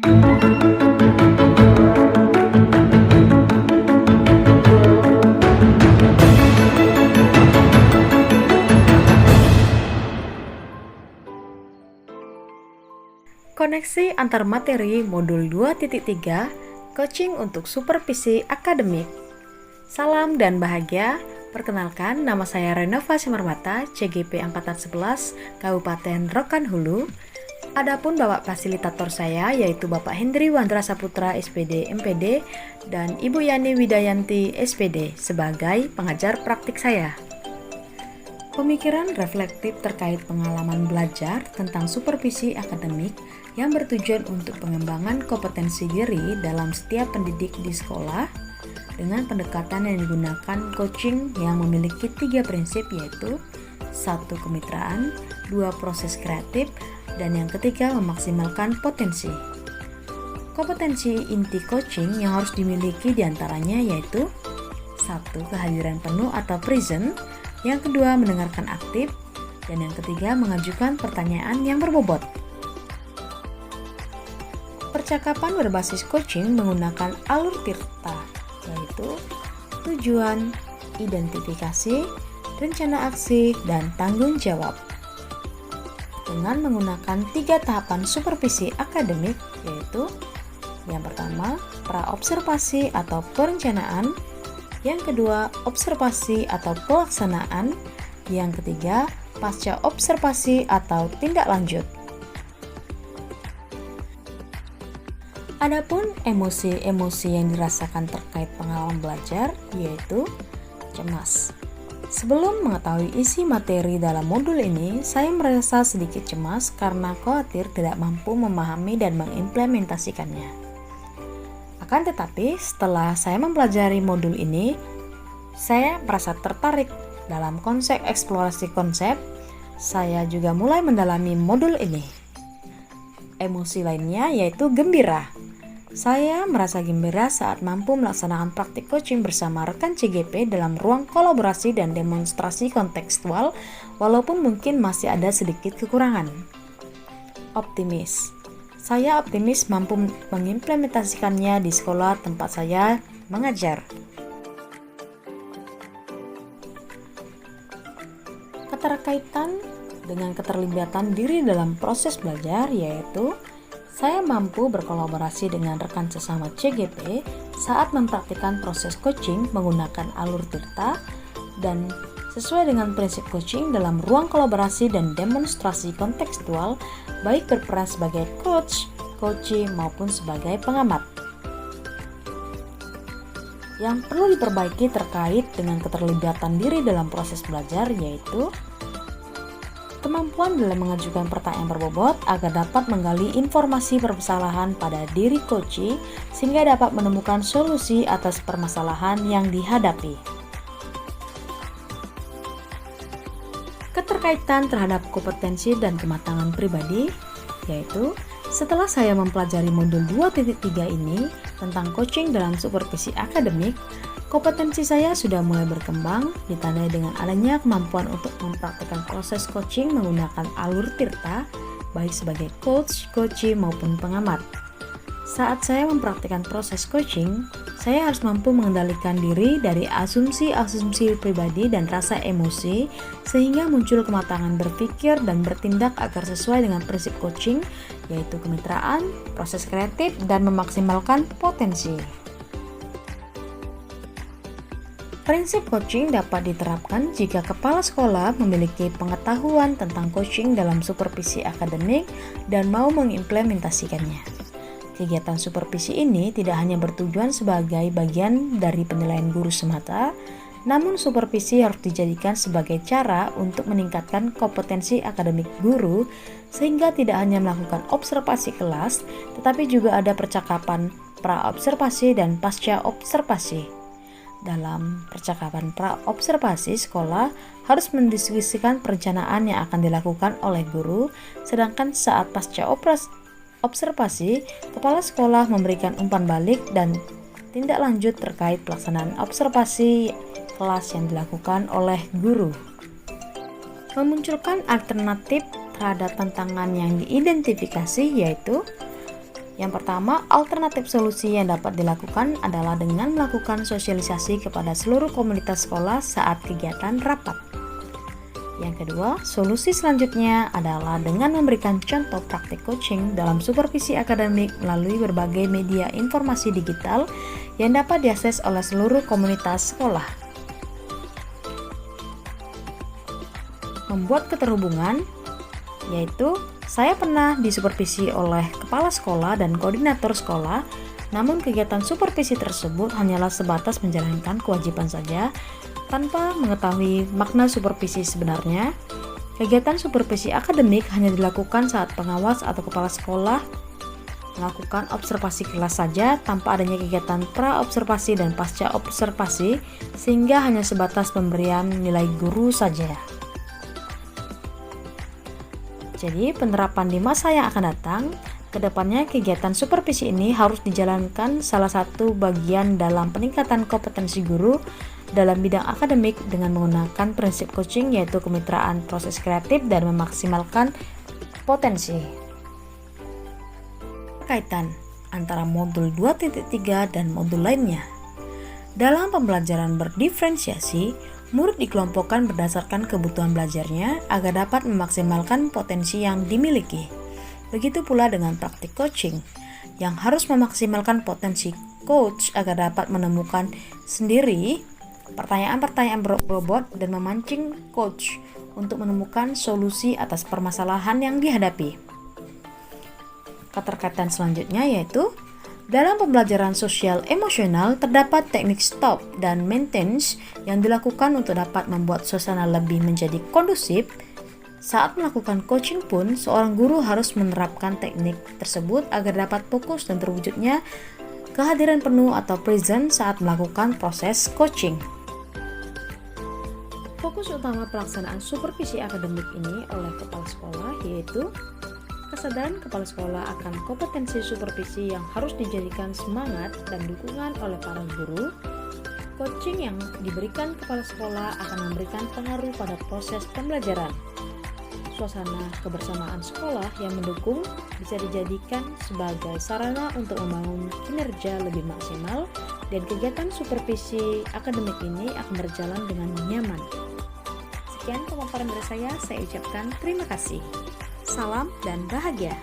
Koneksi antar materi modul 2.3 Coaching untuk Supervisi Akademik. Salam dan bahagia. Perkenalkan, nama saya Renova Simarmata, CGP Angkatan 11, Kabupaten Rokan Hulu. Adapun Bapak fasilitator saya yaitu Bapak Hendri Wandra Saputra SPD MPD dan Ibu Yani Widayanti SPD sebagai pengajar praktik saya. Pemikiran reflektif terkait pengalaman belajar tentang supervisi akademik yang bertujuan untuk pengembangan kompetensi diri dalam setiap pendidik di sekolah dengan pendekatan yang digunakan coaching yang memiliki 3 prinsip yaitu 1. Kemitraan, 2. Proses kreatif, dan yang ketiga memaksimalkan potensi. Kompetensi inti coaching yang harus dimiliki diantaranya yaitu 1. Kehadiran penuh atau present, yang kedua mendengarkan aktif, dan yang ketiga mengajukan pertanyaan yang berbobot. Percakapan berbasis coaching menggunakan alur tirta, yaitu tujuan, identifikasi, rencana aksi, dan tanggung jawab. Dengan menggunakan 3 tahapan supervisi akademik, yaitu yang pertama, pra-observasi atau perencanaan, yang kedua, observasi atau pelaksanaan, yang ketiga, pasca observasi atau tindak lanjut. Adapun emosi-emosi yang dirasakan terkait pengalaman belajar yaitu cemas. Sebelum mengetahui isi materi dalam modul ini, saya merasa sedikit cemas karena khawatir tidak mampu memahami dan mengimplementasikannya. Akan tetapi, setelah saya mempelajari modul ini, saya merasa tertarik dalam konsep eksplorasi konsep. Saya juga mulai mendalami modul ini. Emosi lainnya yaitu gembira. Saya merasa gembira saat mampu melaksanakan praktik coaching bersama rekan CGP dalam ruang kolaborasi dan demonstrasi kontekstual, walaupun mungkin masih ada sedikit kekurangan. Optimis. Saya optimis mampu mengimplementasikannya di sekolah tempat saya mengajar. Keterkaitan dengan keterlibatan diri dalam proses belajar yaitu saya mampu berkolaborasi dengan rekan sesama CGP saat mempraktikkan proses coaching menggunakan alur tirta dan sesuai dengan prinsip coaching dalam ruang kolaborasi dan demonstrasi kontekstual, baik berperan sebagai coach, coachee maupun sebagai pengamat. Yang perlu diperbaiki terkait dengan keterlibatan diri dalam proses belajar yaitu kemampuan dalam mengajukan pertanyaan berbobot agar dapat menggali informasi permasalahan pada diri coachee sehingga dapat menemukan solusi atas permasalahan yang dihadapi. Keterkaitan terhadap kompetensi dan kematangan pribadi, yaitu setelah saya mempelajari modul 2.3 ini tentang coaching dalam supervisi akademik, kompetensi saya sudah mulai berkembang, ditandai dengan adanya kemampuan untuk mempraktikkan proses coaching menggunakan alur tirta, baik sebagai coach, coachee maupun pengamat. Saat saya mempraktikkan proses coaching, saya harus mampu mengendalikan diri dari asumsi-asumsi pribadi dan rasa emosi sehingga muncul kematangan berpikir dan bertindak agar sesuai dengan prinsip coaching yaitu kemitraan, proses kreatif, dan memaksimalkan potensi. Prinsip coaching dapat diterapkan jika kepala sekolah memiliki pengetahuan tentang coaching dalam supervisi akademik dan mau mengimplementasikannya. Kegiatan supervisi ini tidak hanya bertujuan sebagai bagian dari penilaian guru semata, namun supervisi harus dijadikan sebagai cara untuk meningkatkan kompetensi akademik guru sehingga tidak hanya melakukan observasi kelas, tetapi juga ada percakapan pra-observasi dan pasca observasi. Dalam percakapan pra-observasi, sekolah harus mendiskusikan perencanaan yang akan dilakukan oleh guru, sedangkan saat pasca observasi, kepala sekolah memberikan umpan balik dan tindak lanjut terkait pelaksanaan observasi kelas yang dilakukan oleh guru. Memunculkan alternatif terhadap tantangan yang diidentifikasi yaitu Yang pertama, alternatif solusi yang dapat dilakukan adalah dengan melakukan sosialisasi kepada seluruh komunitas sekolah saat kegiatan rapat. Yang kedua, solusi selanjutnya adalah dengan memberikan contoh praktik coaching dalam supervisi akademik melalui berbagai media informasi digital yang dapat diakses oleh seluruh komunitas sekolah. Membuat keterhubungan, yaitu saya pernah disupervisi oleh kepala sekolah dan koordinator sekolah, namun kegiatan supervisi tersebut hanyalah sebatas menjalankan kewajiban saja, tanpa mengetahui makna supervisi sebenarnya. Kegiatan supervisi akademik hanya dilakukan saat pengawas atau kepala sekolah melakukan observasi kelas saja, tanpa adanya kegiatan pra-observasi dan pasca-observasi, sehingga hanya sebatas pemberian nilai guru saja. Jadi, penerapan di masa yang akan datang, kedepannya kegiatan supervisi ini harus dijalankan salah satu bagian dalam peningkatan kompetensi guru dalam bidang akademik dengan menggunakan prinsip coaching, yaitu kemitraan proses kreatif dan memaksimalkan potensi. Kaitan antara modul 2.3 dan modul lainnya. Dalam pembelajaran berdiferensiasi, murid dikelompokkan berdasarkan kebutuhan belajarnya agar dapat memaksimalkan potensi yang dimiliki. Begitu pula dengan praktik coaching, yang harus memaksimalkan potensi coach agar dapat menemukan sendiri pertanyaan-pertanyaan berbobot dan memancing coach untuk menemukan solusi atas permasalahan yang dihadapi. Keterkaitan selanjutnya yaitu dalam pembelajaran sosial emosional terdapat teknik stop dan maintenance yang dilakukan untuk dapat membuat suasana lebih menjadi kondusif. Saat melakukan coaching pun, seorang guru harus menerapkan teknik tersebut agar dapat fokus dan terwujudnya kehadiran penuh atau present saat melakukan proses coaching. Fokus utama pelaksanaan supervisi akademik ini oleh kepala sekolah yaitu kesadaran kepala sekolah akan kompetensi supervisi yang harus dijadikan semangat dan dukungan oleh para guru. Coaching yang diberikan kepala sekolah akan memberikan pengaruh pada proses pembelajaran. Suasana kebersamaan sekolah yang mendukung bisa dijadikan sebagai sarana untuk membangun kinerja lebih maksimal, dan kegiatan supervisi akademik ini akan berjalan dengan nyaman. Sekian pemaparan dari saya ucapkan terima kasih. Salam dan bahagia.